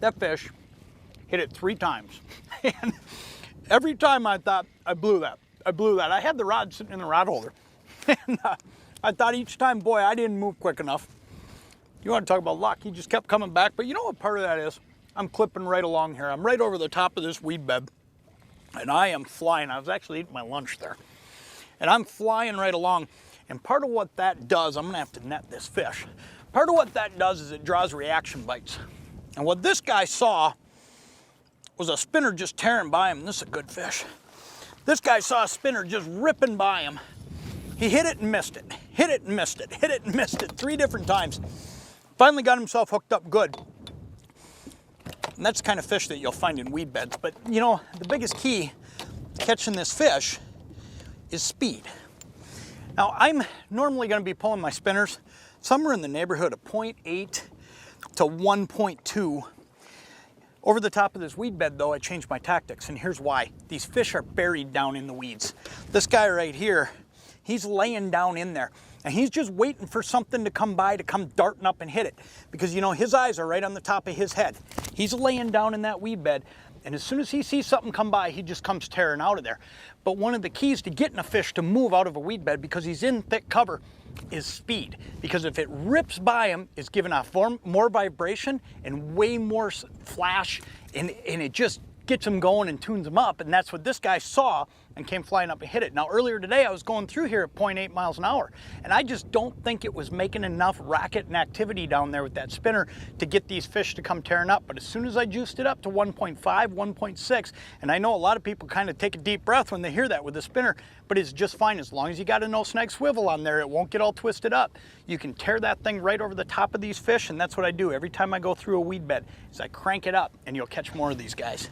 that fish hit it 3 times. And every time I thought, I blew that. I had the rod sitting in the rod holder. And I thought each time, boy, I didn't move quick enough. You want to talk about luck, he just kept coming back. But you know what part of that is? I'm clipping right along here. I'm right over the top of this weed bed. And I am flying. I was actually eating my lunch there. And I'm flying right along. And part of what that does, I'm going to have to net this fish. Part of what that does is it draws reaction bites. And what this guy saw was a spinner just tearing by him. This is a good fish. This guy saw a spinner just ripping by him. He hit it and missed it. Hit it and missed it. Hit it and missed it 3 different times. Finally got himself hooked up good. And that's the kind of fish that you'll find in weed beds. But you know, the biggest key to catching this fish is speed. Now, I'm normally going to be pulling my spinners somewhere in the neighborhood of 0.8 to 1.2. Over the top of this weed bed, though, I changed my tactics, and here's why. These fish are buried down in the weeds. This guy right here, he's laying down in there, and he's just waiting for something to come by to come darting up and hit it, because, you know, his eyes are right on the top of his head. He's laying down in that weed bed, and as soon as he sees something come by, he just comes tearing out of there. But one of the keys to getting a fish to move out of a weed bed, because he's in thick cover, is speed. Because if it rips by him, it's giving off more vibration and way more flash, and it just gets him going and tunes him up. And that's what this guy saw and came flying up and hit it. Now, earlier today, I was going through here at 0.8 miles an hour, and I just don't think it was making enough racket and activity down there with that spinner to get these fish to come tearing up. But as soon as I juiced it up to 1.5, 1.6, and I know a lot of people kind of take a deep breath when they hear that with the spinner, but it's just fine. As long as you got a no snag swivel on there, it won't get all twisted up. You can tear that thing right over the top of these fish, and that's what I do every time I go through a weed bed, is I crank it up, and you'll catch more of these guys.